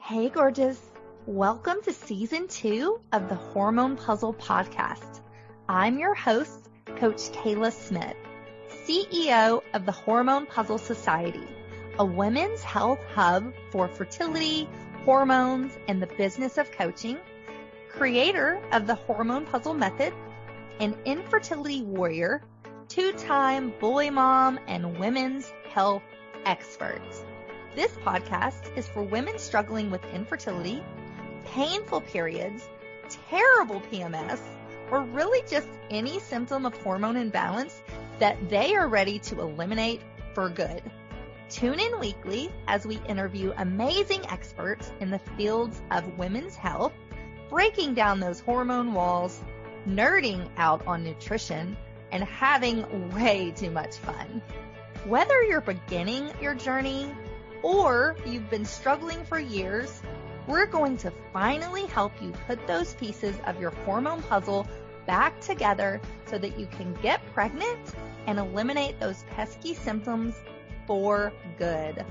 Hey, gorgeous. Welcome to Season 2 of the Hormone P.U.Z.Z.L.E Podcast. I'm your host, Coach Kayla Smith, CEO of the Hormone P.U.Z.L.E Society, a women's health hub for fertility, hormones, and the business of coaching, creator of the Hormone P.U.Z.L.E method, an infertility warrior, two-time boy mom, and women's health expert. This podcast is for women struggling with infertility, painful periods, terrible PMS, or really just any symptom of hormone imbalance that they are ready to eliminate for good. Tune in weekly as we interview amazing experts in the fields of women's health, breaking down those hormone walls, nerding out on nutrition, and having way too much fun. Whether you're beginning your journey or you've been struggling for years, we're going to finally help you put those pieces of your hormone puzzle back together so that you can get pregnant and eliminate those pesky symptoms for good.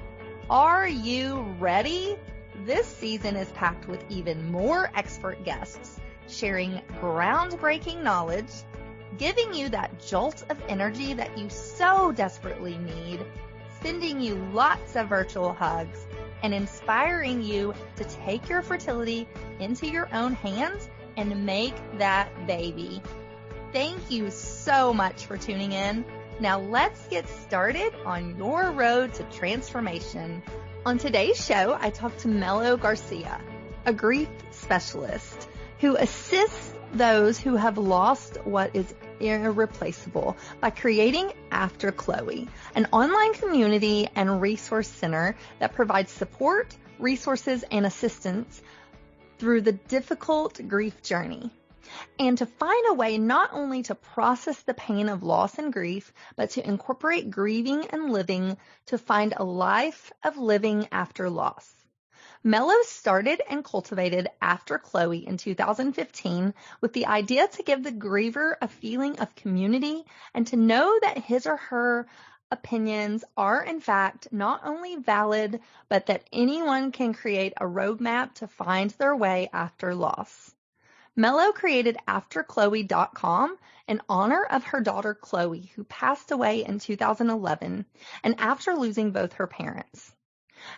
Are you ready? This season is packed with even more expert guests sharing groundbreaking knowledge, giving you that jolt of energy that you so desperately need, sending you lots of virtual hugs, and inspiring you to take your fertility into your own hands and make that baby. Thank you so much for tuning in. Now let's get started on your road to transformation. On today's show, I talked to Melo Garcia, a grief specialist who assists those who have lost what is irreplaceable by creating After Chloe, an online community and resource center that provides support, resources, and assistance through the difficult grief journey. And to find a way not only to process the pain of loss and grief, but to incorporate grieving and living to find a life of living after loss. Melo started and cultivated After Chloe in 2015 with the idea to give the griever a feeling of community and to know that his or her opinions are in fact not only valid, but that anyone can create a roadmap to find their way after loss. Melo created AfterChloe.com in honor of her daughter Chloe, who passed away in 2011 and after losing both her parents,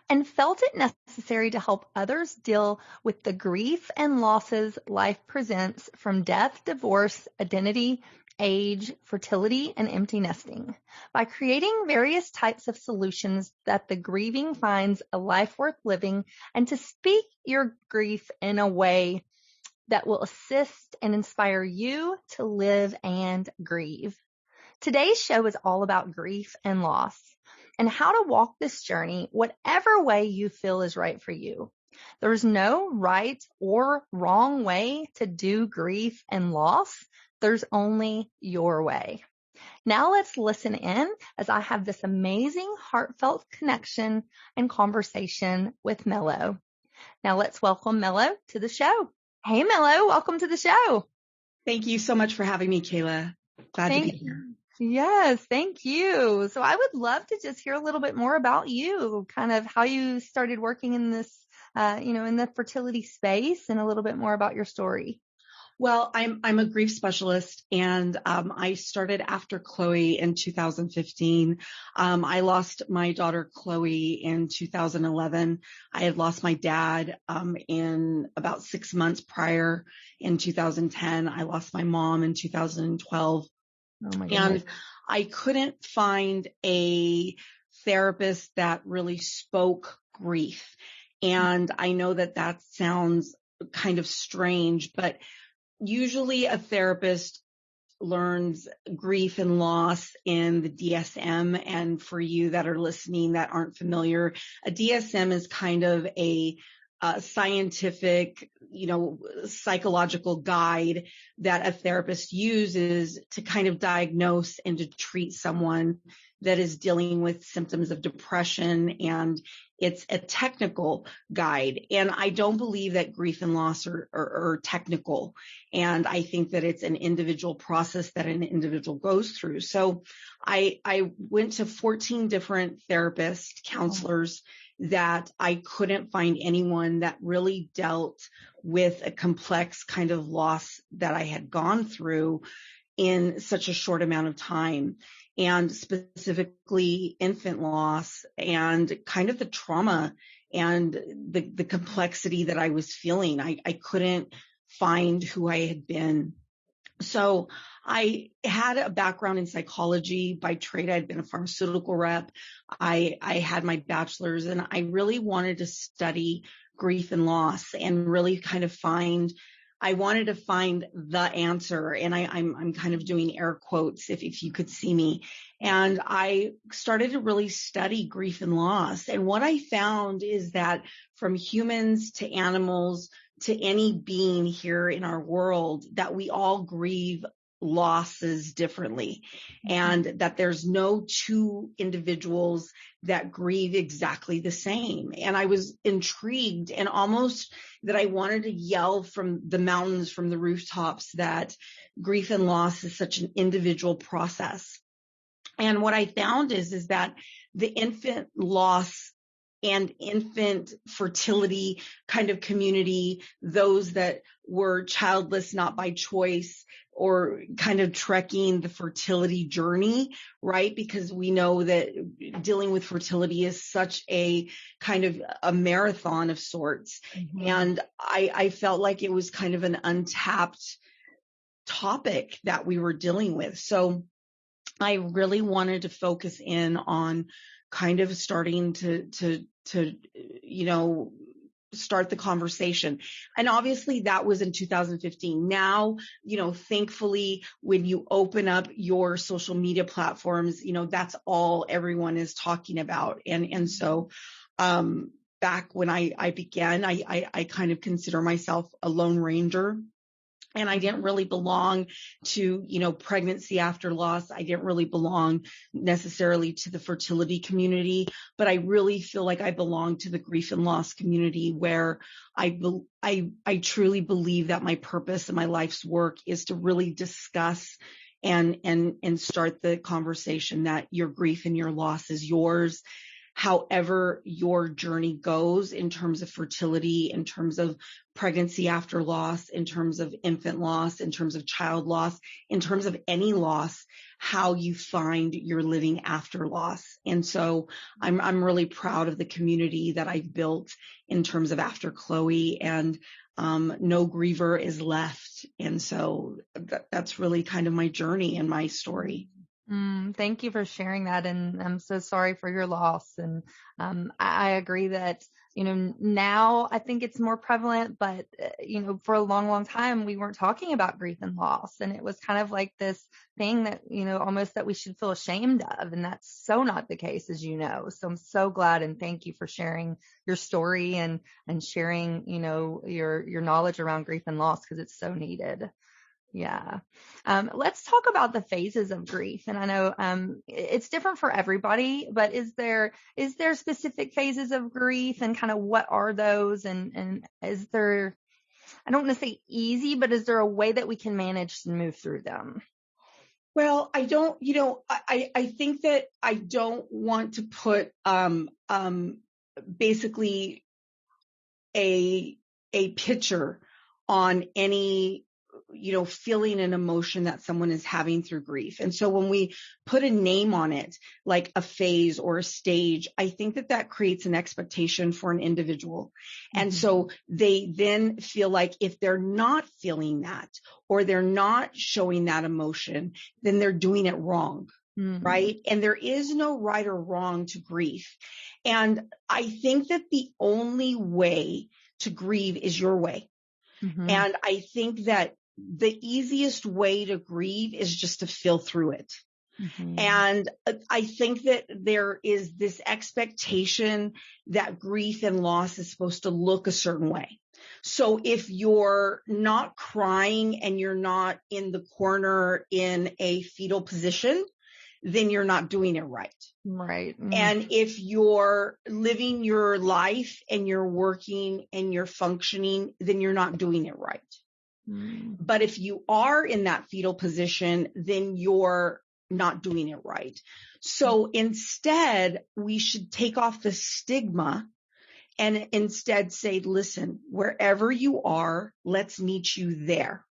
and felt it necessary to help others deal with the grief and losses life presents from death, divorce, identity, age, fertility, and empty nesting by creating various types of solutions that the grieving finds a life worth living, and to speak your grief in a way that will assist and inspire you to live and grieve. Today's show is all about grief and loss and how to walk this journey whatever way you feel is right for you. There's no right or wrong way to do grief and loss. There's only your way. Now let's listen in as I have this amazing heartfelt connection and conversation with Melo. Now let's welcome Melo to the show. Hey, Melo, welcome to the show. Thank you so much for having me, Kayla. Glad to be here. Yes, thank you. So I would love to just hear a little bit more about you, kind of how you started working in this, in the fertility space, and a little bit more about your story. Well, I'm a grief specialist, and I started After Chloe in 2015. I lost my daughter Chloe in 2011. I had lost my dad in about 6 months prior in 2010. I lost my mom in 2012. Oh my goodness. And I couldn't find a therapist that really spoke grief. And I know that sounds kind of strange, but usually a therapist learns grief and loss in the DSM. And for you that are listening that aren't familiar, a DSM is kind of a scientific, psychological guide that a therapist uses to kind of diagnose and to treat someone that is dealing with symptoms of depression, and it's a technical guide. And I don't believe that grief and loss are technical. And I think that it's an individual process that an individual goes through. So I went to 14 different therapists, counselors, that I couldn't find anyone that really dealt with a complex kind of loss that I had gone through in such a short amount of time, and specifically infant loss and kind of the trauma and the complexity that I was feeling. I couldn't find who I had been. So I had a background in psychology by trade. I had been a pharmaceutical rep. I had my bachelor's, and I really wanted to study grief and loss and really kind of I wanted to find the answer. And I'm kind of doing air quotes if you could see me. And I started to really study grief and loss. And what I found is that from humans to animals to any being here in our world, that we all grieve losses differently, and that there's no two individuals that grieve exactly the same. And I was intrigued, and almost that I wanted to yell from the mountains, from the rooftops, that grief and loss is such an individual process. And what I found is that the infant loss and infant fertility kind of community, those that were childless not by choice, or kind of trekking the fertility journey, right? Because we know that dealing with fertility is such a kind of a marathon of sorts. Mm-hmm. And I felt like it was kind of an untapped topic that we were dealing with. So I really wanted to focus in on kind of starting to start the conversation. And obviously that was in 2015. Now, thankfully, when you open up your social media platforms, that's all everyone is talking about. And so, back when I began, I kind of consider myself a lone ranger. And I didn't really belong to, pregnancy after loss. I didn't really belong necessarily to the fertility community, but I really feel like I belong to the grief and loss community, where I truly believe that my purpose and my life's work is to really discuss and start the conversation that your grief and your loss is yours. However your journey goes in terms of fertility, in terms of pregnancy after loss, in terms of infant loss, in terms of child loss, in terms of any loss, how you find your living after loss. And so I'm really proud of the community that I've built in terms of After Chloe, and no griever is left. And so that's really kind of my journey and my story. Thank you for sharing that. And I'm so sorry for your loss. And I agree that, now I think it's more prevalent, but, for a long, long time, we weren't talking about grief and loss. And it was kind of like this thing that, almost that we should feel ashamed of. And that's so not the case, as you know. So I'm so glad, and thank you for sharing your story and sharing, your knowledge around grief and loss, because it's so needed. Yeah. Let's talk about the phases of grief. And I know it's different for everybody, but is there specific phases of grief, and kind of what are those? And is there, I don't want to say easy, but is there a way that we can manage and move through them? Well, I don't, I think that I don't want to put basically a picture on any feeling and emotion that someone is having through grief. And so when we put a name on it, like a phase or a stage, I think that creates an expectation for an individual. Mm-hmm. And so they then feel like if they're not feeling that, or they're not showing that emotion, then they're doing it wrong. Mm-hmm. Right. And there is no right or wrong to grief. And I think that the only way to grieve is your way. Mm-hmm. And I think that the easiest way to grieve is just to feel through it. Mm-hmm. And I think that there is this expectation that grief and loss is supposed to look a certain way. So if you're not crying and you're not in the corner in a fetal position, then you're not doing it right. Right. Mm-hmm. And if you're living your life and you're working and you're functioning, then you're not doing it right. Mm-hmm. But if you are in that fetal position, then you're not doing it right. So instead, we should take off the stigma and instead say, listen, wherever you are, let's meet you there.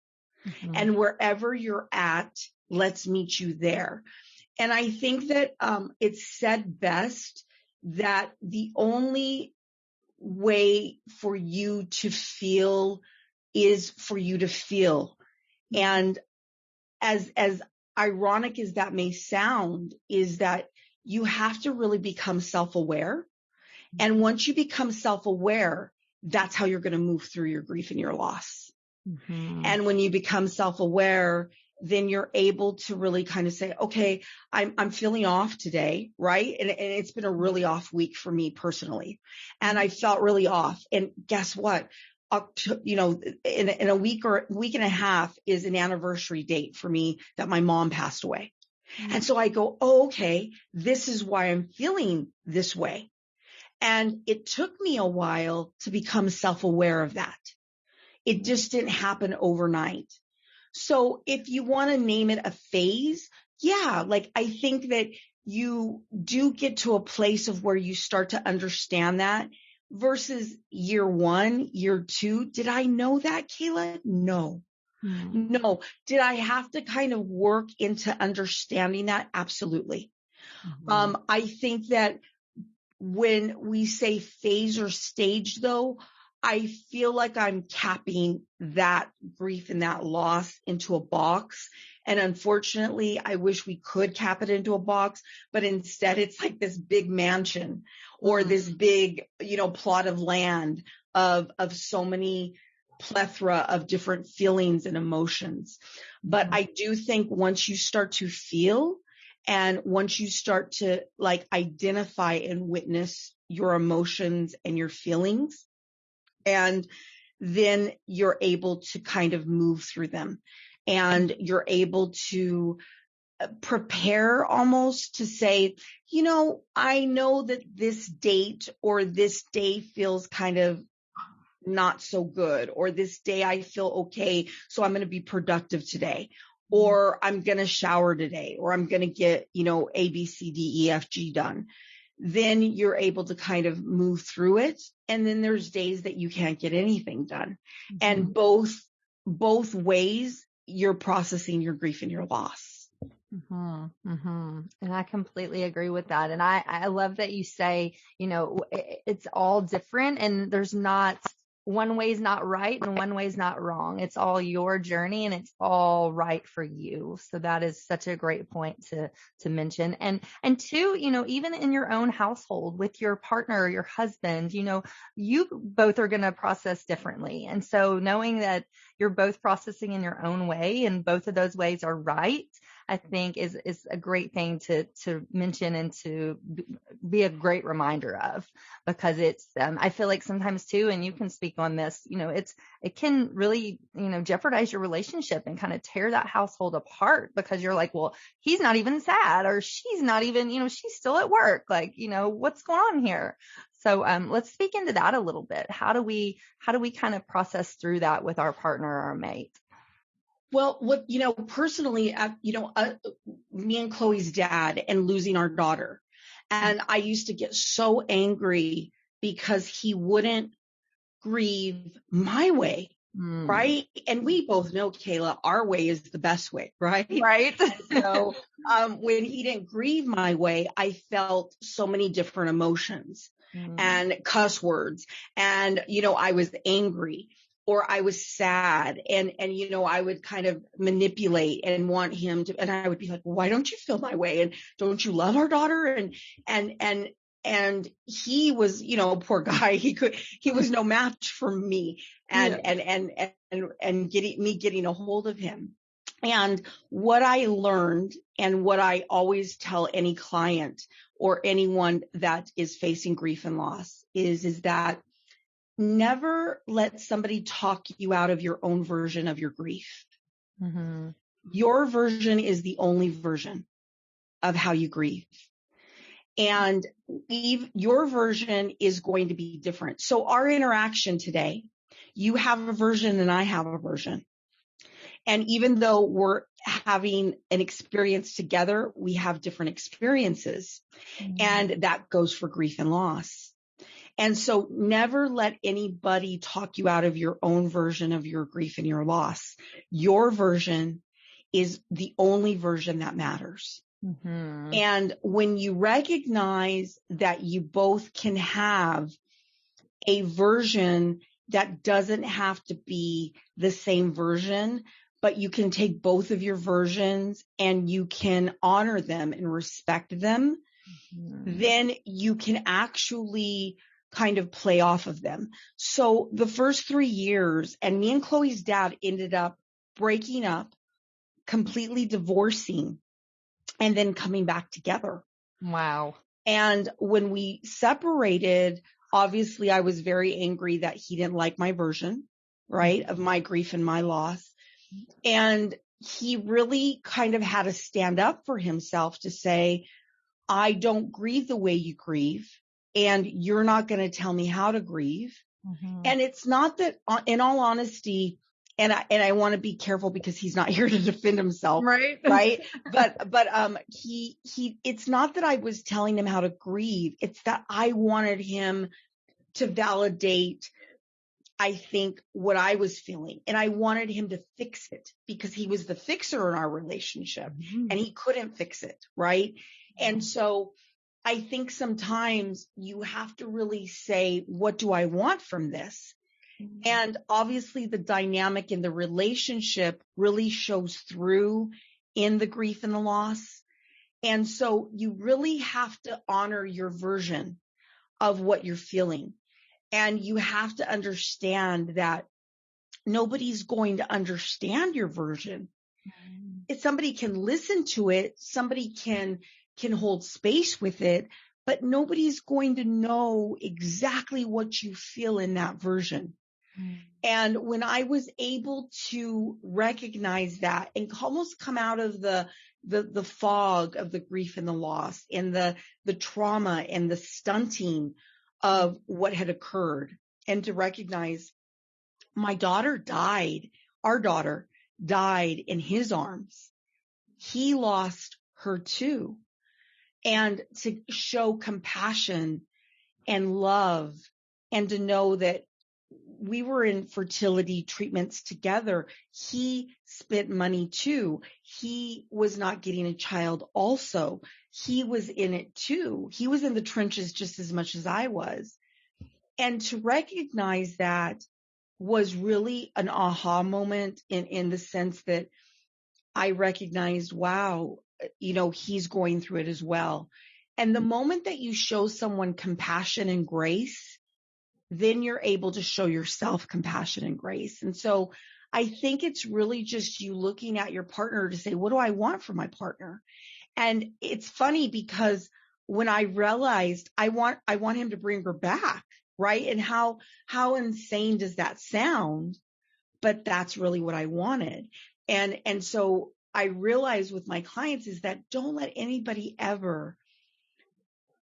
Mm-hmm. And wherever you're at, let's meet you there. And I think that it's said best that the only way for you to feel is for you to feel. And as ironic as that may sound, is that you have to really become self-aware. And once you become self-aware, that's how you're going to move through your grief and your loss. Mm-hmm. And when you become self-aware, then you're able to really kind of say, okay, I'm feeling off today, right? And it's been a really off week for me personally. And I felt really off. And guess what? In a week or week and a half is an anniversary date for me that my mom passed away. Mm-hmm. And so I go, oh, okay, this is why I'm feeling this way. And it took me a while to become self-aware of that. It just didn't happen overnight. So if you want to name it a phase, yeah, like I think that you do get to a place of where you start to understand that versus year 1, year 2. Did I know that, Kayla? No. Mm-hmm. No. Did I have to kind of work into understanding that? Absolutely. Mm-hmm. I think that when we say phase or stage, though, I feel like I'm capping that grief and that loss into a box. And unfortunately, I wish we could cap it into a box, but instead it's like this big mansion or this big, plot of land of so many plethora of different feelings and emotions. But I do think once you start to feel and once you start to like identify and witness your emotions and your feelings, and then you're able to kind of move through them and you're able to prepare almost to say, I know that this date or this day feels kind of not so good, or this day I feel okay, so I'm going to be productive today, or I'm going to shower today, or I'm going to get, A, B, C, D, E, F, G done. Then you're able to kind of move through it. And then there's days that you can't get anything done. Mm-hmm. And both ways you're processing your grief and your loss. Mm-hmm. Mm-hmm. And I completely agree with that. And I love that you say, it's all different and there's not one way is not right and one way is not wrong. It's all your journey and it's all right for you. So that is such a great point to mention. And two, even in your own household with your partner or your husband, you both are going to process differently. And so knowing that you're both processing in your own way and both of those ways are right, I think is a great thing to mention and to be a great reminder of, because it's, I feel like sometimes too, and you can speak on this, it can really, jeopardize your relationship and kind of tear that household apart because you're like, well, he's not even sad or she's not even, she's still at work. Like, what's going on here? So, let's speak into that a little bit. How do we kind of process through that with our partner or our mate? Well, personally, me and Chloe's dad and losing our daughter. And I used to get so angry because he wouldn't grieve my way. Right. And we both know, Kayla, our way is the best way. Right. Right. So, when he didn't grieve my way, I felt so many different emotions and cuss words. And, I was angry. Or I was sad and I would kind of manipulate and want him to, and I would be like, why don't you feel my way? And don't you love our daughter? And he was, poor guy. He was no match for me and getting a hold of him. And what I learned and what I always tell any client or anyone that is facing grief and loss is that never let somebody talk you out of your own version of your grief. Mm-hmm. Your version is the only version of how you grieve. And your version is going to be different. So our interaction today, you have a version and I have a version. And even though we're having an experience together, we have different experiences. And that goes for grief and loss. And so never let anybody talk you out of your own version of your grief and your loss. Your version is the only version that matters. And when you recognize that you both can have a version that doesn't have to be the same version, but you can take both of your versions and you can honor them and respect them, then you can actually kind of play off of them. So the first 3 years, and me and Chloe's dad ended up breaking up, completely divorcing, and then coming back together. Wow. And when we separated, obviously I was very angry that he didn't like my version, right, of my grief and my loss. And he really kind of had to stand up for himself to say, I don't grieve the way you grieve, and you're not going to tell me how to grieve. And it's not that, in all honesty, and I want to be careful because he's not here to defend himself. Right. Right. But it's not that I was telling him how to grieve. It's that I wanted him to validate, I think, what I was feeling. And I wanted him to fix it because he was the fixer in our relationship and he couldn't fix it. Right. And so I think sometimes you have to really say, what do I want from this? And obviously the dynamic in the relationship really shows through in the grief and the loss. And so you really have to honor your version of what you're feeling. And you have to understand that nobody's going to understand your version. If somebody can listen to it, somebody can hold space with it, but nobody's going to know exactly what you feel in that version. And when I was able to recognize that and almost come out of the fog of the grief and the loss and the trauma and the stunting of what had occurred, and to recognize my daughter died, our daughter died in his arms. He lost her too. And to show compassion and love, and to know that we were in fertility treatments together. He spent money too. He was not getting a child also. He was in it too. He was in the trenches just as much as I was. And to recognize that was really an aha moment in the sense that I recognized, wow, he's going through it as well. And the moment that you show someone compassion and grace, then you're able to show yourself compassion and grace. And so I think it's really just you looking at your partner to say, what do I want from my partner? And it's funny because when I realized I want him to bring her back, right? And how insane does that sound? But that's really what I wanted. And so I realized with my clients is that don't let anybody ever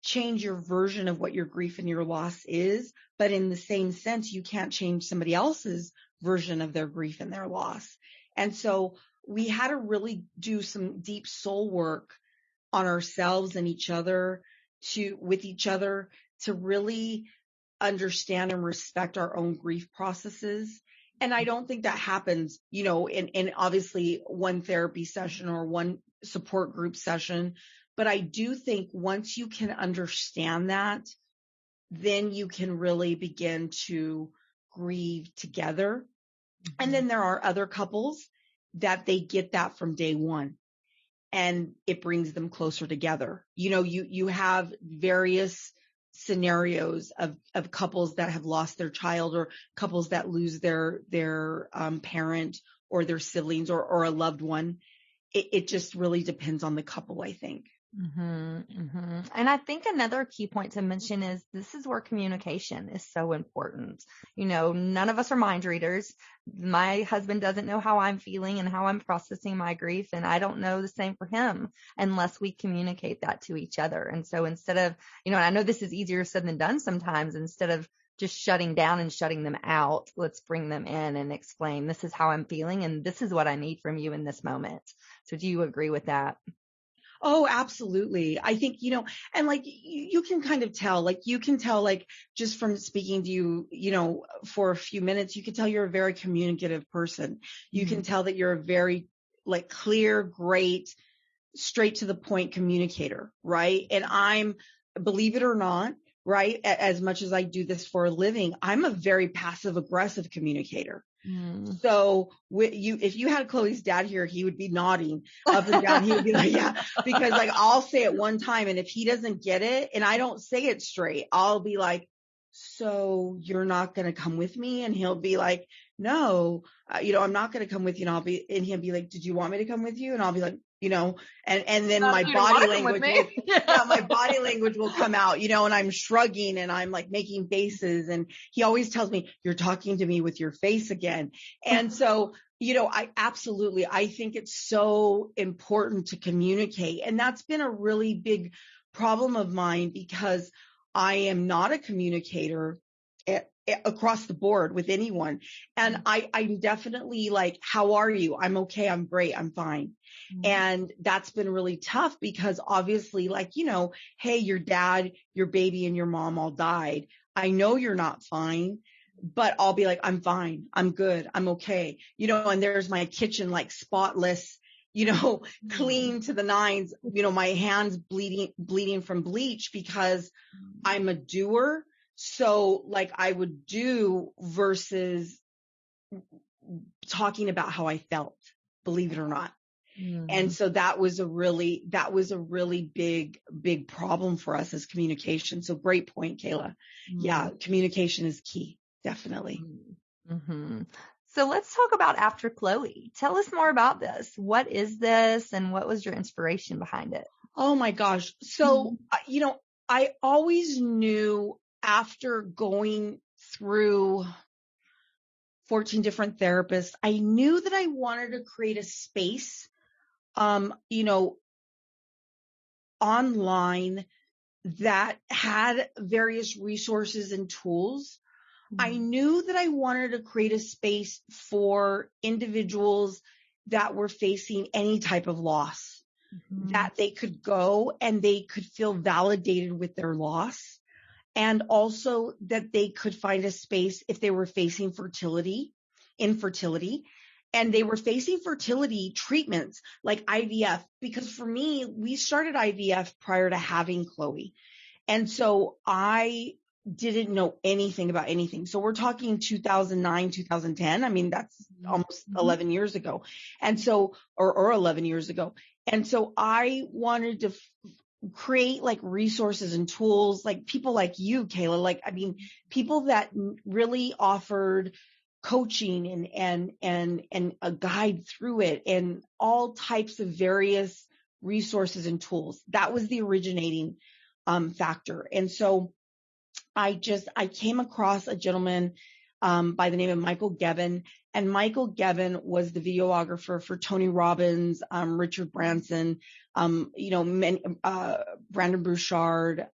change your version of what your grief and your loss is. But in the same sense, you can't change somebody else's version of their grief and their loss. And so we had to really do some deep soul work on ourselves and with each other to really understand and respect our own grief processes. And I don't think that happens, in obviously one therapy session or one support group session. But I do think once you can understand that, then you can really begin to grieve together. And then there are other couples that they get that from day one, and it brings them closer together. You have various scenarios of couples that have lost their child, or couples that lose their parent or their siblings or a loved one. It just really depends on the couple, I think. And I think another key point to mention is this is where communication is so important. None of us are mind readers. My husband doesn't know how I'm feeling and how I'm processing my grief, and I don't know the same for him unless we communicate that to each other. And so instead of, and I know this is easier said than done sometimes, instead of just shutting down and shutting them out. Let's bring them in and explain, this is how I'm feeling and this is what I need from you in this moment. So do you agree with that? Oh, absolutely. I think, and like you can kind of tell, like just from speaking to you, for a few minutes, you can tell you're a very communicative person. You can tell that you're a very like clear, great, straight to the point communicator, right? And I'm, believe it or not, right, as much as I do this for a living, I'm a very passive aggressive communicator. So if you had Chloe's dad here, he would be nodding up and down. He would be like, yeah, because like I'll say it one time, and if he doesn't get it and I don't say it straight, I'll be like, so you're not going to come with me? And he'll be like, no, I'm not going to come with you. And he'll be like, did you want me to come with you? And I'll be like, and then my body language my body language will come out, and I'm shrugging and I'm like making faces. And he always tells me, you're talking to me with your face again. And so, I think it's so important to communicate. And that's been a really big problem of mine because I am not a communicator across the board with anyone. And I'm definitely like, how are you? I'm okay. I'm great. I'm fine. And that's been really tough because obviously, like, hey, your dad, your baby, and your mom all died. I know you're not fine, but I'll be like, I'm fine. I'm good. I'm okay. And there's my kitchen, like spotless, clean to the nines, my hands bleeding from bleach because I'm a doer. So like I would do versus talking about how I felt, believe it or not. And so that was a really big problem for us as communication. So great point, Kayla. Yeah. Communication is key. Definitely. So let's talk about After Chloe. Tell us more about this. What is this and what was your inspiration behind it? Oh my gosh. So, I always knew after going through 14 different therapists, I knew that I wanted to create a space, online that had various resources and tools. I knew that I wanted to create a space for individuals that were facing any type of loss, that they could go and they could feel validated with their loss. And also that they could find a space if they were facing infertility, and they were facing fertility treatments like IVF, because for me, we started IVF prior to having Chloe. And so I didn't know anything about anything. So we're talking 2009, 2010. I mean, that's almost 11 years ago. And so, or 11 years ago. And so I wanted to create like resources and tools, like people like you, Kayla, people that really offered coaching and a guide through it and all types of various resources and tools. That was the originating factor. And so I came across a gentleman by the name of Michael Gevin, and Michael Gevin was the videographer for Tony Robbins, Richard Branson, Brandon Bouchard.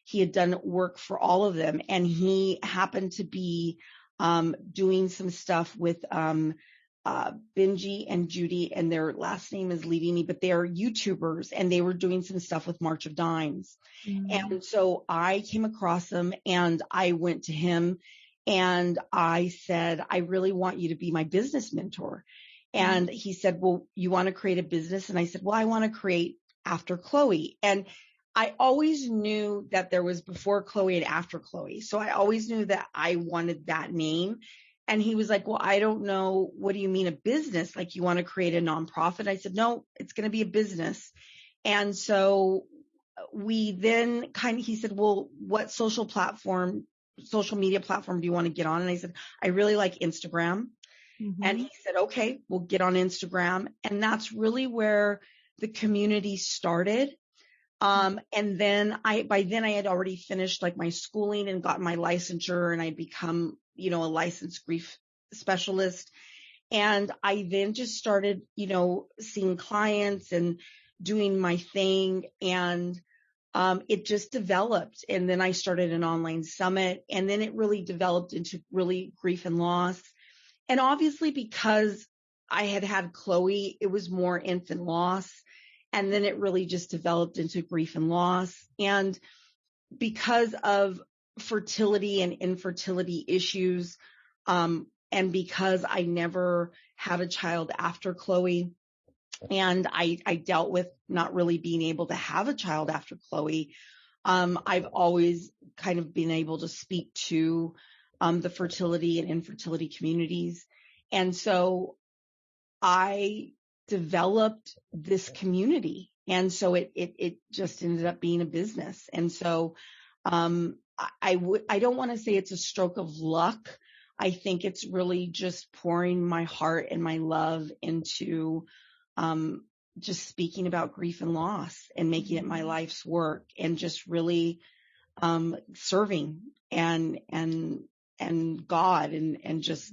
He had done work for all of them, and he happened to be doing some stuff with Benji and Judy, and their last name is leaving me, but they're YouTubers, and they were doing some stuff with March of Dimes. And so I came across them, and I went to him and I said, I really want you to be my business mentor. And he said, well, you want to create a business? And I said, well, I want to create After Chloe. And I always knew that there was before Chloe and after Chloe. So I always knew that I wanted that name. And he was like, well, I don't know. What do you mean a business? Like, you want to create a nonprofit? I said, no, it's going to be a business. And so we then he said, well, what social media platform do you want to get on? And I said, I really like Instagram. And he said, okay, we'll get on Instagram. And that's really where the community started. And then by then I had already finished like my schooling and gotten my licensure, and I'd become, a licensed grief specialist. And I then just started, seeing clients and doing my thing. And it just developed. And then I started an online summit, and then it really developed into really grief and loss. And obviously because I had Chloe, it was more infant loss. And then it really just developed into grief and loss. And because of fertility and infertility issues, and because I never had a child after Chloe, and I dealt with not really being able to have a child after Chloe, I've always kind of been able to speak to the fertility and infertility communities. And so I developed this community. And so it just ended up being a business. And so I don't want to say it's a stroke of luck. I think it's really just pouring my heart and my love into just speaking about grief and loss and making it my life's work, and just really serving and God and just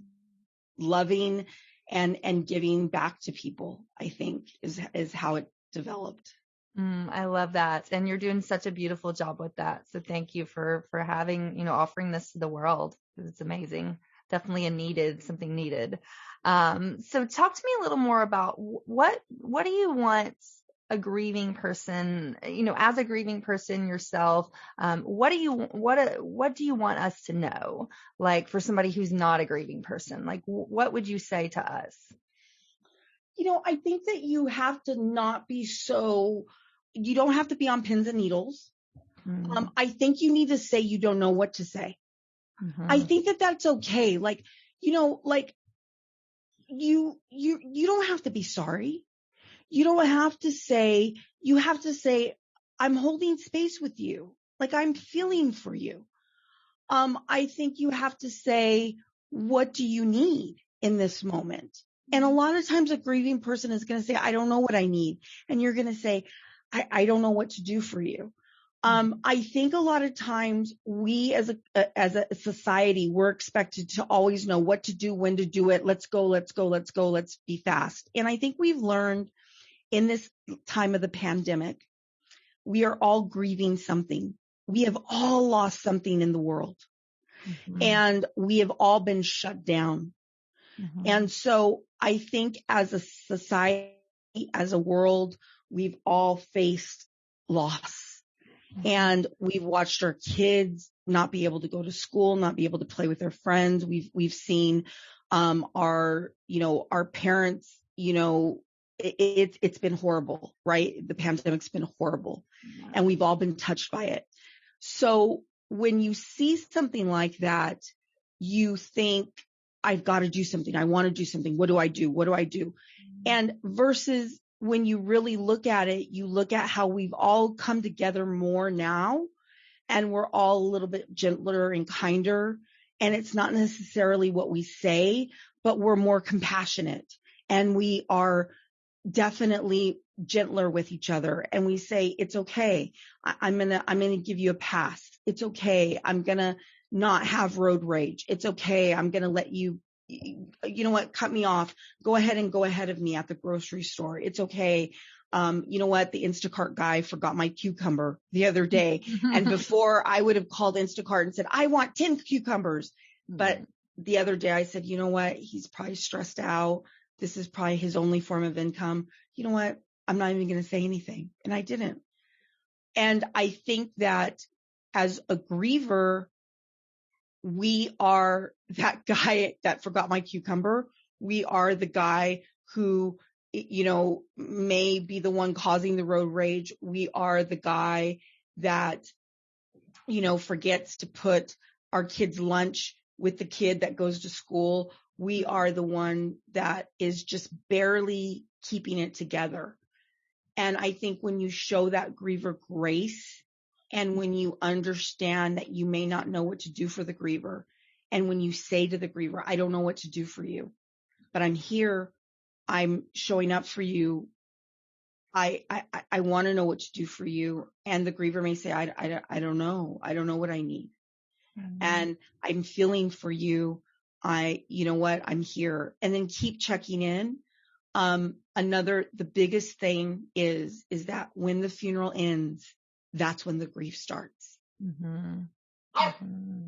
loving and giving back to people, I think is how it developed. I love that. And you're doing such a beautiful job with that. So thank you for having, offering this to the world. It's amazing. Definitely something needed. So talk to me a little more about what do you want a grieving person, as a grieving person yourself, what do you want us to know? Like for somebody who's not a grieving person, like what would you say to us? I think that you have to not be you don't have to be on pins and needles. Mm-hmm. I think you need to say you don't know what to say. Mm-hmm. I think that that's okay. Like, like you don't have to be sorry. You don't have to say, you have to say, I'm holding space with you. Like I'm feeling for you. I think you have to say, what do you need in this moment? And a lot of times a grieving person is going to say, I don't know what I need. And you're going to say, I don't know what to do for you. I think a lot of times we as a society, we're expected to always know what to do, when to do it. Let's go, let's be fast. And I think we've learned in this time of the pandemic, we are all grieving something. We have all lost something in the world. Mm-hmm. And we have all been shut down. Mm-hmm. And so I think as a society, as a world, we've all faced loss. And we've watched our kids not be able to go to school, not be able to play with their friends. We've seen, our parents, it's been horrible, right? The pandemic's been horrible, and we've all been touched by it. So when you see something like that, you think, I've got to do something. I want to do something. What do I do? What do I do? And versus when you really look at it, you look at how we've all come together more now, and we're all a little bit gentler and kinder. And it's not necessarily what we say, but we're more compassionate, and we are definitely gentler with each other. And we say, it's okay. I'm going to give you a pass. It's okay. I'm going to not have road rage. It's okay. I'm going to let you, cut me off. Go ahead of me at the grocery store. It's okay. You know what? The Instacart guy forgot my cucumber the other day. And before I would have called Instacart and said, I want 10 cucumbers. But the other day I said, you know what? He's probably stressed out. This is probably his only form of income. You know what? I'm not even going to say anything. And I didn't. And I think that as a griever, we are that guy that forgot my cucumber. We are the guy who, may be the one causing the road rage. We are the guy that, forgets to put our kid's lunch with the kid that goes to school. We are the one that is just barely keeping it together. And I think when you show that griever grace, and when you understand that you may not know what to do for the griever, and when you say to the griever, I don't know what to do for you, but I'm here, I'm showing up for you, I want to know what to do for you. And the griever may say, I don't know. I don't know what I need. Mm-hmm. And I'm feeling for you. You know what? I'm here. And then keep checking in. The biggest thing is that when the funeral ends, that's when the grief starts. Mm-hmm. Mm-hmm.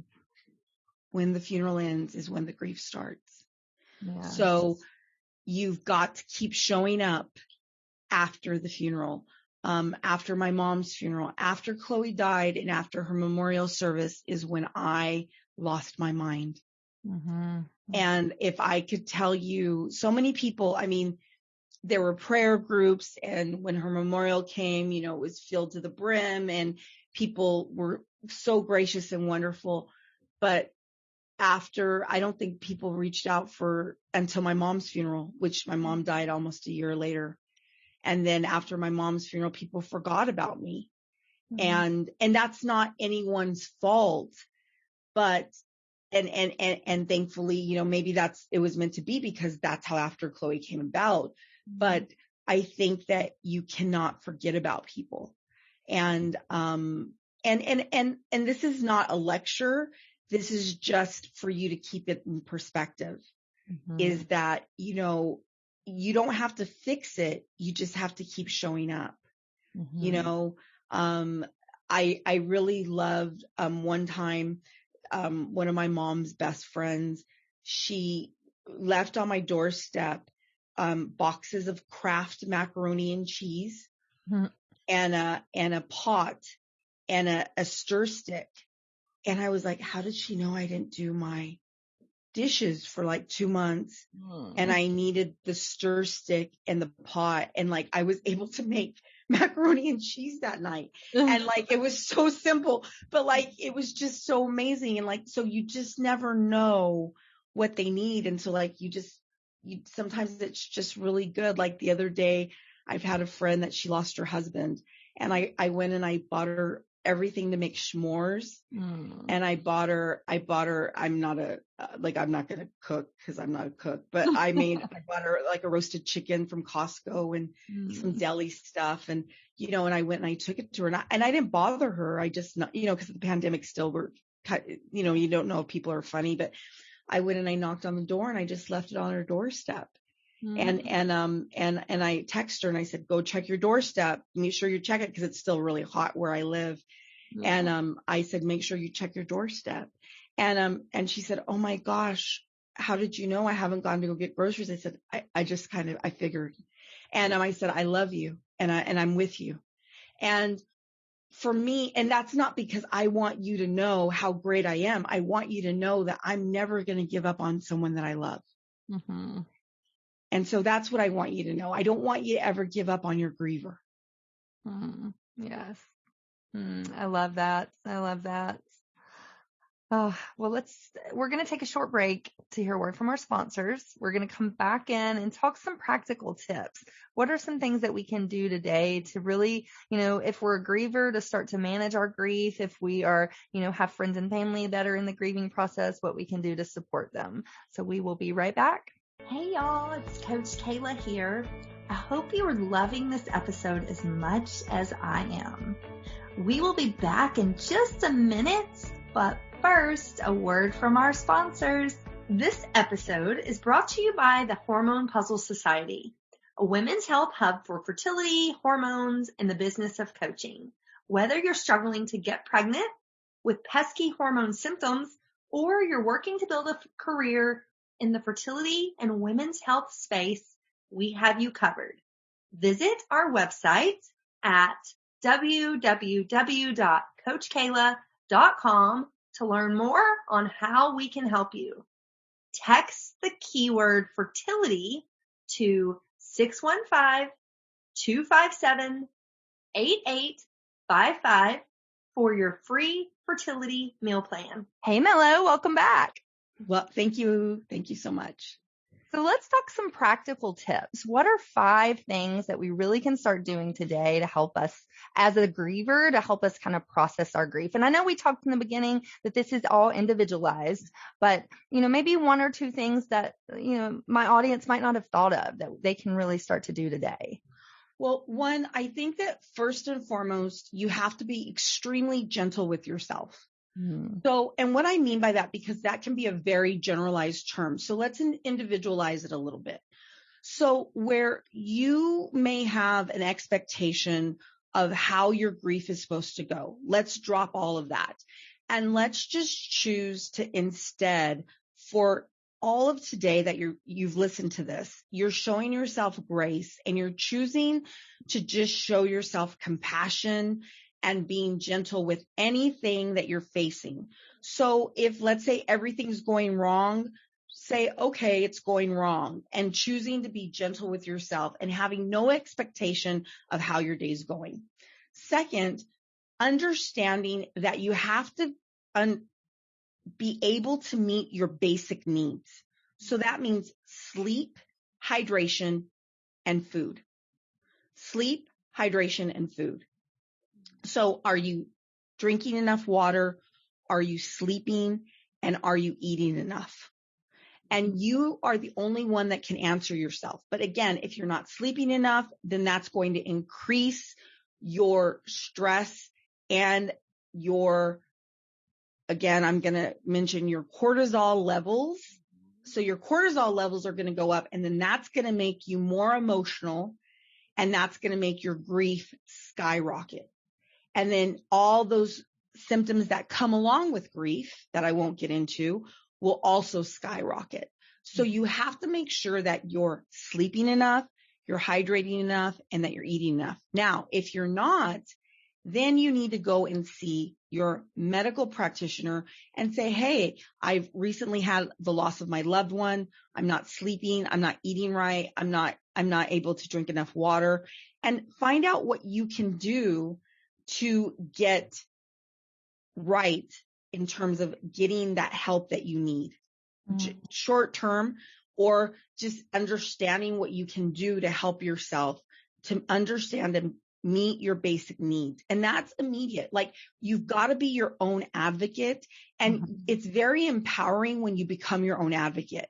When the funeral ends is when the grief starts. Yeah. So you've got to keep showing up after the funeral, after my mom's funeral, after Chloe died, and after her memorial service is when I lost my mind. Mm-hmm. And if I could tell you, so many people, I mean, there were prayer groups, and when her memorial came, you know, it was filled to the brim, and people were so gracious and wonderful. But after, I don't think people reached out until my mom's funeral, which my mom died almost a year later. And then after my mom's funeral, people forgot about me. Mm-hmm. And that's not anyone's fault, but, and thankfully, you know, maybe it was meant to be, because that's how After Chloe came about. But I think that you cannot forget about people. And this is not a lecture. This is just for you to keep it in perspective, is that, you know, you don't have to fix it. You just have to keep showing up. Mm-hmm. You know, I really loved, one time, one of my mom's best friends, she left on my doorstep, boxes of Kraft macaroni and cheese, Mm-hmm. and a pot and a stir stick. And I was like, how did she know I didn't do my dishes for like 2 months? And I needed the stir stick and the pot. And like, I was able to make macaroni and cheese that night. And like, it was so simple, but like, it was just so amazing. And like, so you just never know what they need. And so like, sometimes it's just really good. Like the other day, I've had a friend that she lost her husband, and I went and I bought her everything to make s'mores. And I bought her, I'm not going to cook, because I'm not a cook, but I bought her like a roasted chicken from Costco and some deli stuff. And, you know, and I went and I took it to her, and I didn't bother her. I just, you know, because the pandemic still, you know, you don't know if people are funny, but I went and I knocked on the door, and I just left it on her doorstep. And I texted her and I said, go check your doorstep. Make sure you check it, because it's still really hot where I live. And I said, make sure you check your doorstep. And she said, oh my gosh, how did you know I haven't gone to go get groceries? I said, I just I figured. And I said, I love you, and I'm with you. And for me, and that's not because I want you to know how great I am. I want you to know that I'm never going to give up on someone that I love. Mm-hmm. And so that's what I want you to know. I don't want you to ever give up on your griever. Yes. I love that. I love that. Oh, well, we're going to take a short break to hear a word from our sponsors. We're going to come back in and talk some practical tips. What are some things that we can do today to really, you know, if we're a griever, to start to manage our grief, if we are, you know, have friends and family that are in the grieving process, what we can do to support them. So we will be right back. Hey y'all, it's Coach Kayla here. I hope you are loving this episode as much as I am. We will be back in just a minute, but first, a word from our sponsors. This episode is brought to you by the Hormone P.U.Z.L.E Society, a women's health hub for fertility, hormones, and the business of coaching. Whether you're struggling to get pregnant with pesky hormone symptoms, or you're working to build a career in the fertility and women's health space, we have you covered. Visit our website at www.coachkayla.com to learn more on how we can help you. Text the keyword fertility to 615-257-8855 for your free fertility meal plan. Hey, Melo, welcome back. Well, thank you. Thank you so much. So let's talk some practical tips. What are 5 things that we really can start doing today to help us as a griever, to help us kind of process our grief? And I know we talked in the beginning that this is all individualized, but, you know, maybe 1 or 2 things that, you know, my audience might not have thought of that they can really start to do today. Well, 1, I think that first and foremost, you have to be extremely gentle with yourself. So, and what I mean by that, because that can be a very generalized term. So let's individualize it a little bit. So where you may have an expectation of how your grief is supposed to go. Let's drop all of that. And let's just choose to instead, for all of today that you've listened to this, you're showing yourself grace and you're choosing to just show yourself compassion and being gentle with anything that you're facing. So if, let's say, everything's going wrong, say, okay, it's going wrong, and choosing to be gentle with yourself and having no expectation of how your day's going. Second, understanding that you have to be able to meet your basic needs. So that means sleep, hydration, and food. Sleep, hydration, and food. So are you drinking enough water? Are you sleeping? And are you eating enough? And you are the only one that can answer yourself. But again, if you're not sleeping enough, then that's going to increase your stress and your, again, I'm going to mention your cortisol levels. So your cortisol levels are going to go up, and then that's going to make you more emotional, and that's going to make your grief skyrocket. And then all those symptoms that come along with grief that I won't get into will also skyrocket. So you have to make sure that you're sleeping enough, you're hydrating enough, and that you're eating enough. Now, if you're not, then you need to go and see your medical practitioner and say, hey, I've recently had the loss of my loved one. I'm not sleeping. I'm not eating right. I'm not able to drink enough water, and find out what you can do to get right in terms of getting that help that you need, short term, or just understanding what you can do to help yourself to understand and meet your basic needs. And that's immediate. Like, you've got to be your own advocate. And it's very empowering when you become your own advocate.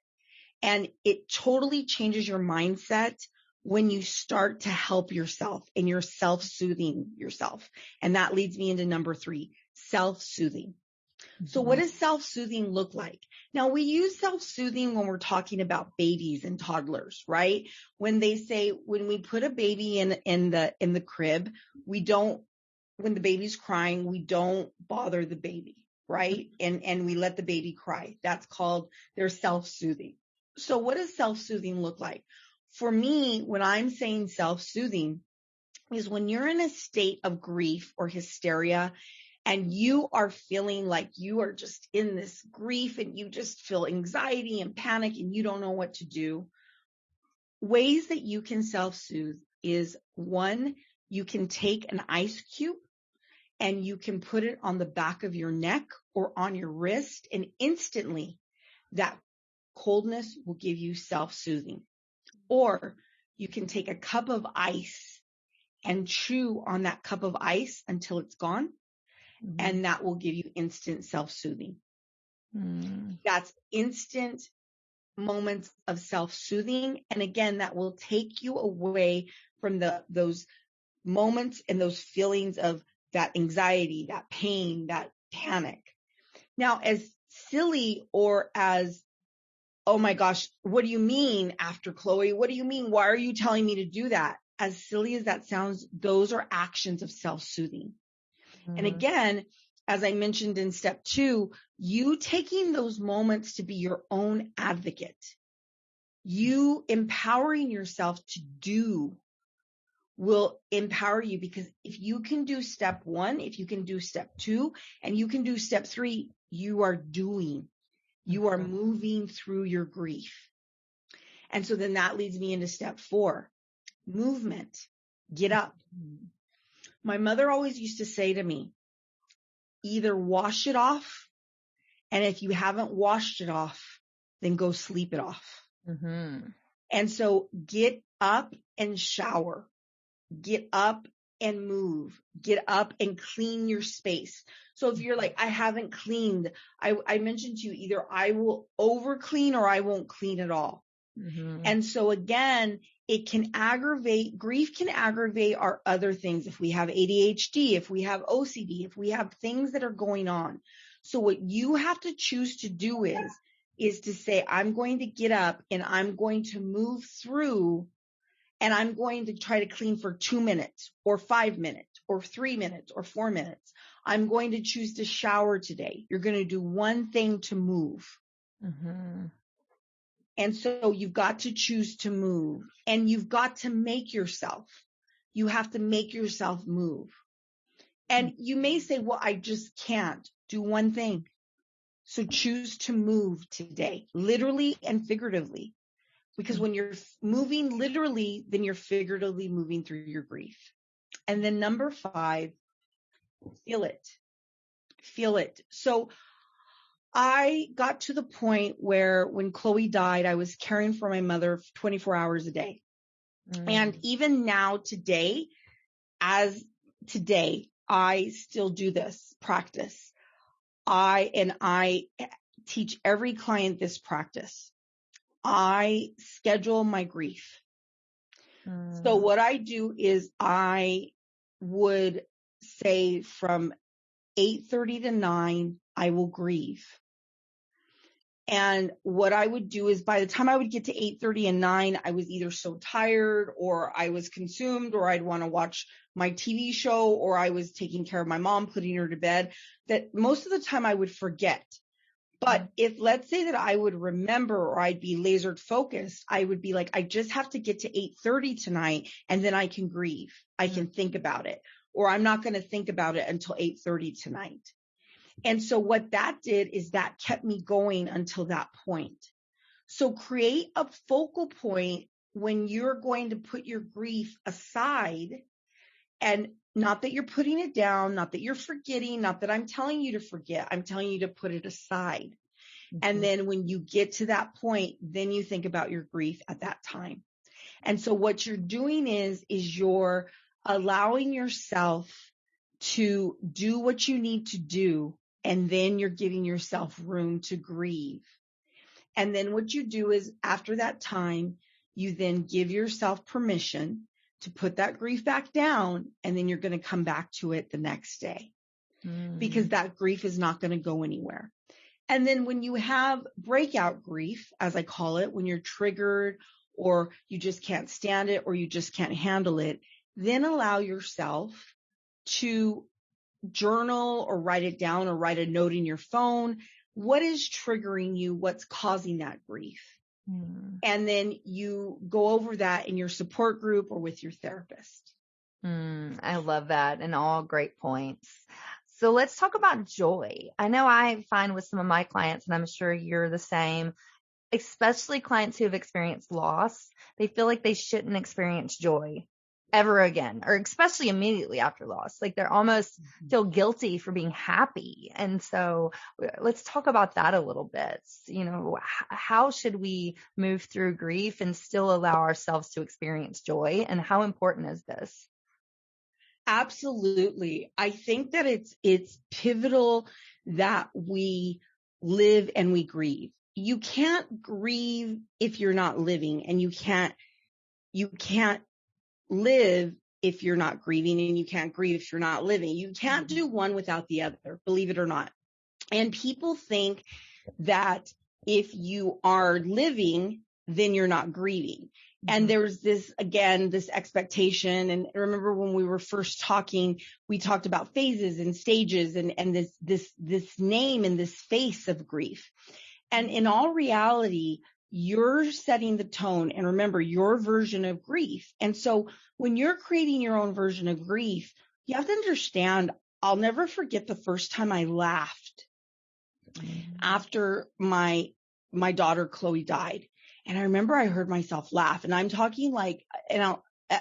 And it totally changes your mindset when you start to help yourself and you're self-soothing yourself. And that leads me into number 3, self-soothing. So what does self-soothing look like? Now, we use self-soothing when we're talking about babies and toddlers, right? When they say, when we put a baby in the crib, when the baby's crying, we don't bother the baby, right? And we let the baby cry. That's called their self-soothing. So what does self-soothing look like? For me, when I'm saying self-soothing, is when you're in a state of grief or hysteria and you are feeling like you are just in this grief and you just feel anxiety and panic and you don't know what to do. Ways that you can self-soothe is, 1, you can take an ice cube and you can put it on the back of your neck or on your wrist, and instantly that coldness will give you self-soothing. Or you can take a cup of ice and chew on that cup of ice until it's gone. And that will give you instant self-soothing. That's instant moments of self-soothing. And again, that will take you away from those moments and those feelings of that anxiety, that pain, that panic. Now, as silly or as, oh my gosh, what do you mean after Chloe? What do you mean? Why are you telling me to do that? As silly as that sounds, those are actions of self-soothing. And again, as I mentioned in step 2, you taking those moments to be your own advocate, you empowering yourself to do will empower you, because if you can do step 1, if you can do step 2, and you can do step 3, you are doing, you are moving through your grief. And so then that leads me into step 4, movement, get up. My mother always used to say to me, either wash it off, and if you haven't washed it off, then go sleep it off. And so get up and shower, get up and move, get up and clean your space. So if you're like, I haven't cleaned, I mentioned to you, either I will over clean or I won't clean at all. And so again, grief can aggravate our other things. If we have ADHD, if we have OCD, if we have things that are going on. So what you have to choose to do is to say, I'm going to get up and I'm going to move through and I'm going to try to clean for 2 minutes or 5 minutes or 3 minutes or 4 minutes. I'm going to choose to shower today. You're going to do one thing to move. Mm-hmm. And so you've got to choose to move, and you've got to make yourself. You have to make yourself move. And you may say, well, I just can't do one thing. So choose to move today, literally and figuratively. Because when you're moving literally, then you're figuratively moving through your grief. And then number 5, feel it. Feel it. So I got to the point where when Chloe died, I was caring for my mother 24 hours a day. And even now today, I still do this practice. I teach every client this practice. I schedule my grief. So what I do is I would say from 8:30 to 9, I will grieve. And what I would do is by the time I would get to 8:30 and 9, I was either so tired or I was consumed or I'd want to watch my TV show or I was taking care of my mom, putting her to bed, that most of the time I would forget. But if let's say that I would remember or I'd be laser focused, I would be like, I just have to get to 8:30 tonight and then I can grieve. I can think about it, or I'm not going to think about it until 8:30 tonight. And so what that did is that kept me going until that point. So create a focal point when you're going to put your grief aside, and not that you're putting it down, not that you're forgetting, not that I'm telling you to forget. I'm telling you to put it aside. And then when you get to that point, then you think about your grief at that time. And so what you're doing is you're allowing yourself to do what you need to do. And then you're giving yourself room to grieve. And then what you do is after that time, you then give yourself permission to put that grief back down. And then you're going to come back to it the next day because that grief is not going to go anywhere. And then when you have breakout grief, as I call it, when you're triggered or you just can't stand it or you just can't handle it, then allow yourself to journal or write it down or write a note in your phone. What is triggering you? What's causing that grief? And then you go over that in your support group or with your therapist. I love that, and all great points. So let's talk about joy. I know I find with some of my clients, and I'm sure you're the same, especially clients who have experienced loss, they feel like they shouldn't experience joy ever again, or especially immediately after loss. Like they're almost feel guilty for being happy. And so let's talk about that a little bit. You know, how should we move through grief and still allow ourselves to experience joy? And how important is this? Absolutely. I think that it's pivotal that we live and we grieve. You can't grieve if you're not living, and you can't live if you're not grieving, and you can't grieve if you're not living. You can't do one without the other, believe it or not. And people think that if you are living, then you're not grieving. And there's this expectation. And remember when we were first talking, we talked about phases and stages and this name and this face of grief. And in all reality, you're setting the tone, and remember your version of grief. And so when you're creating your own version of grief, you have to understand, I'll never forget the first time I laughed after my daughter Chloe died. And I remember I heard myself laugh, and I'm talking like, and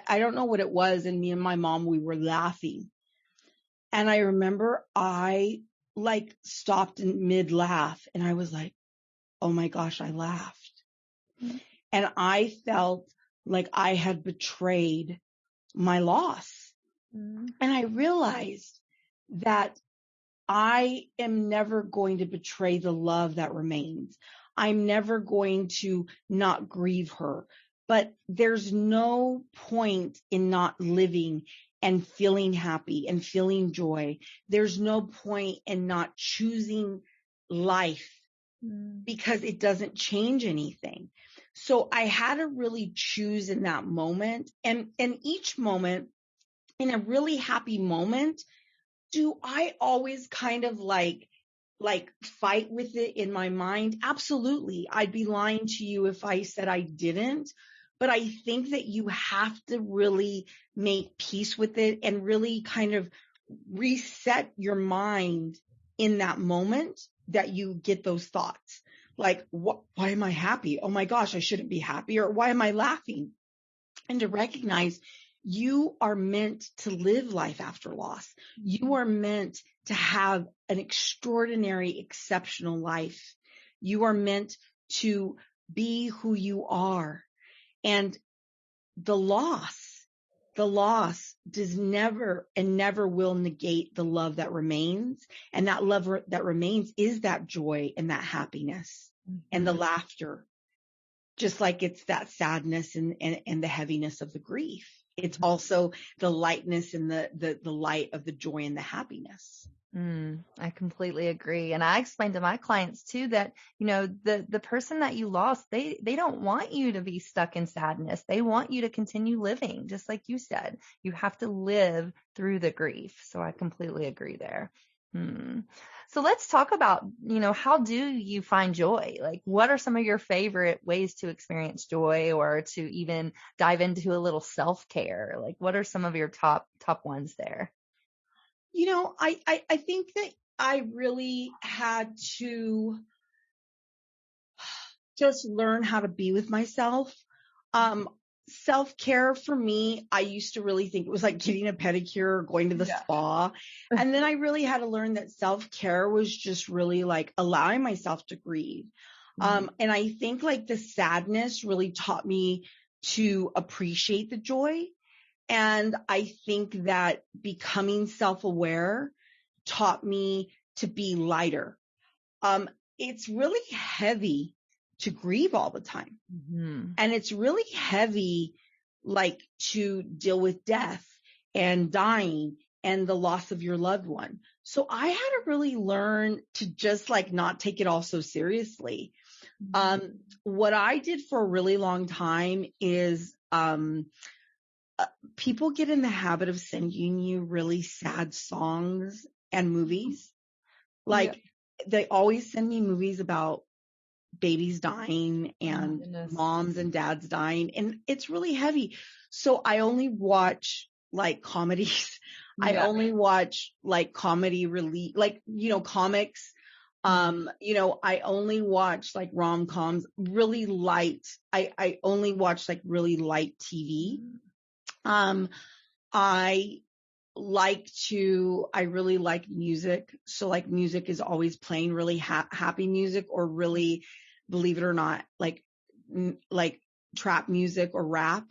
I don't know what it was. And me and my mom, we were laughing. And I remember I like stopped in mid laugh, and I was like, oh my gosh, I laughed. And I felt like I had betrayed my loss. And I realized that I am never going to betray the love that remains. I'm never going to not grieve her. But there's no point in not living and feeling happy and feeling joy. There's no point in not choosing life because it doesn't change anything. So I had to really choose in that moment, and each moment, in a really happy moment, do I always kind of like fight with it in my mind? Absolutely. I'd be lying to you if I said I didn't. But I think that you have to really make peace with it and really kind of reset your mind in that moment that you get those thoughts. Like, why am I happy? Oh my gosh, I shouldn't be happy. Or why am I laughing? And to recognize you are meant to live life after loss. You are meant to have an extraordinary, exceptional life. You are meant to be who you are. And the loss does never and never will negate the love that remains. And that love that remains is that joy and that happiness and the laughter. Just like it's that sadness and the heaviness of the grief. It's also the lightness and the light of the joy and the happiness. I completely agree. And I explain to my clients too that, the person that you lost, they don't want you to be stuck in sadness. They want you to continue living. Just like you said, you have to live through the grief. So I completely agree there. So let's talk about, how do you find joy? Like, what are some of your favorite ways to experience joy, or to even dive into a little self-care? Like, what are some of your top ones there? I think that I really had to just learn how to be with myself. Self-care for me, I used to really think it was like getting a pedicure or going to the spa. And then I really had to learn that self-care was just really like allowing myself to grieve. And I think like the sadness really taught me to appreciate the joy. And I think that becoming self-aware taught me to be lighter. It's really heavy to grieve all the time. And it's really heavy, like, to deal with death and dying and the loss of your loved one. So I had to really learn to just like not take it all so seriously. What I did for a really long time is, people get in the habit of sending you really sad songs and movies. Like, they always send me movies about babies dying and moms and dads dying, and it's really heavy. So I only watch like comedies. I only watch like comedy relief, like, comics. I only watch like rom-coms, really light. I only watch like really light TV. I really like music. So like music is always playing really happy music, or really, believe it or not, like trap music or rap.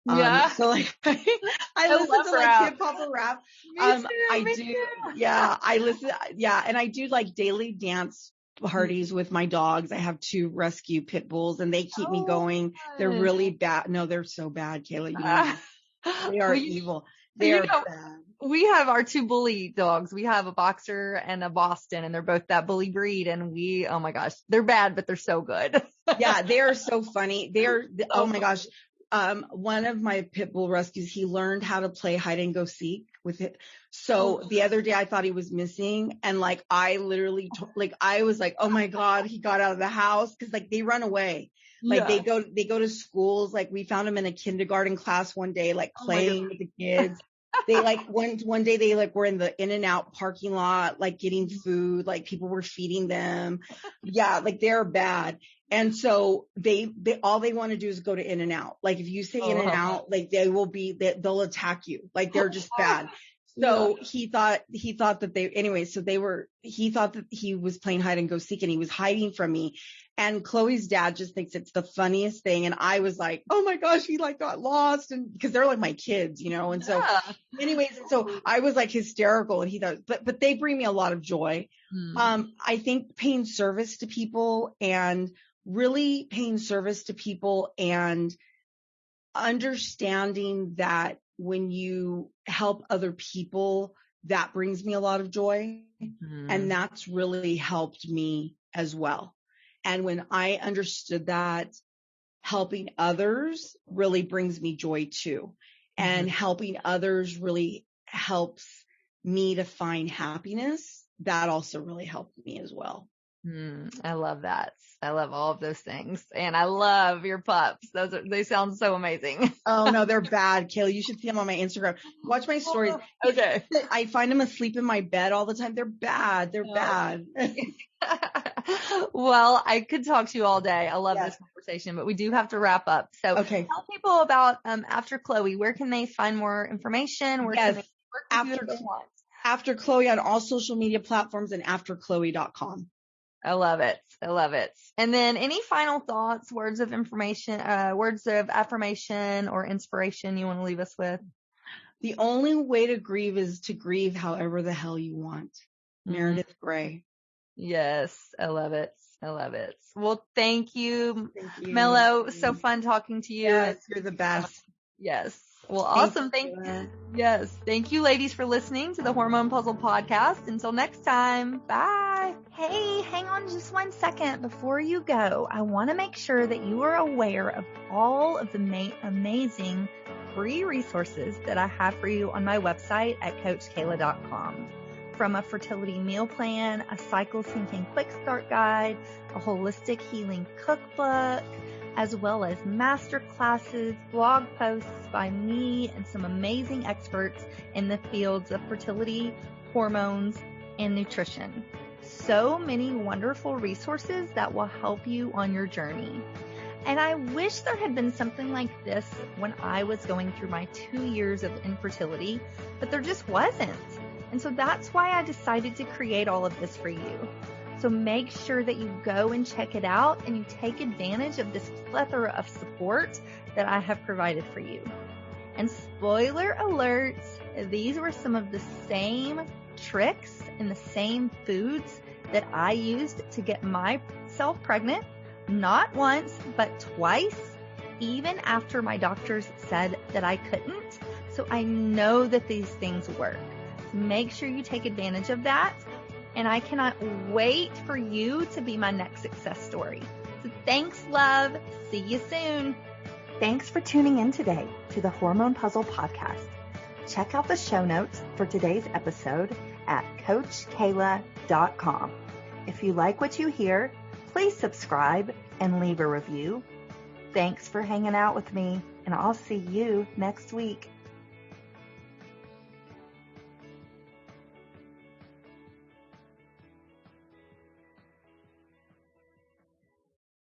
So like I listen to like hip hop or rap. I do. Yeah. I listen. Yeah. And I do like daily dance parties with my dogs. I have 2 rescue pit bulls, and they keep me going. They're really bad. No, they're so bad, Kayla. They are evil. They are bad. We have our 2 bully dogs. We have a boxer and a Boston, and they're both that bully breed. And oh my gosh, they're bad, but they're so good. Yeah, they are so funny. Oh my gosh. One of my pit bull rescues, he learned how to play hide and go seek with it. So the other day I thought he was missing, and like I literally I was like, oh my God, he got out of the house, because like they run away. Like they go to schools. Like we found him in a kindergarten class one day, like playing with the kids. They like one day they like were in the In-N-Out parking lot, like getting food, like people were feeding them. Yeah, like they're bad. And so they all they want to do is go to In-N-Out. Like if you say In-N-Out, like they'll attack you. Like they're just bad. So he thought that he thought that he was playing hide and go seek, and he was hiding from me. And Chloe's dad just thinks it's the funniest thing. And I was like, oh my gosh, he like got lost. And because they're like my kids, and so anyways, so I was like hysterical, and he thought, but they bring me a lot of joy. I think paying service to people, and really paying service to people, and understanding that when you help other people, that brings me a lot of joy. And that's really helped me as well. And when I understood that, helping others really brings me joy too. And helping others really helps me to find happiness. That also really helped me as well. I love that. I love all of those things. And I love your pups. They sound so amazing. Oh no, they're bad, Kayla. You should see them on my Instagram. Watch my stories. Okay. I find them asleep in my bed all the time. They're bad. They're bad. Well, I could talk to you all day. I love this conversation, but we do have to wrap up. So tell people about After Chloe. Where can they find more information? Where can they work with you if they want? After Chloe on all social media platforms and afterchloe.com. I love it. I love it. And then any final thoughts, words of information, words of affirmation or inspiration you want to leave us with? The only way to grieve is to grieve however the hell you want. Meredith Grey. Yes. I love it. I love it. Well, thank you, Melo. So fun talking to you. Yes, you're the best. Yes. Well, awesome. Thank you. Yes. Thank you, ladies, for listening to the Hormone Puzzle podcast. Until next time. Bye. Hey, hang on just 1 second before you go. I want to make sure that you are aware of all of the amazing free resources that I have for you on my website at coachkayla.com. From a fertility meal plan, a cycle syncing quick start guide, a holistic healing cookbook, as well as master classes, blog posts by me and some amazing experts in the fields of fertility, hormones, and nutrition. So many wonderful resources that will help you on your journey. And I wish there had been something like this when I was going through my 2 years of infertility, but there just wasn't. And so that's why I decided to create all of this for you. So make sure that you go and check it out and you take advantage of this plethora of support that I have provided for you. And spoiler alert, these were some of the same tricks and the same foods that I used to get myself pregnant, not once, but twice, even after my doctors said that I couldn't. So I know that these things work. So make sure you take advantage of that. And I cannot wait for you to be my next success story. So thanks, love. See you soon. Thanks for tuning in today to the Hormone Puzzle podcast. Check out the show notes for today's episode at coachkayla.com. If you like what you hear, please subscribe and leave a review. Thanks for hanging out with me, and I'll see you next week.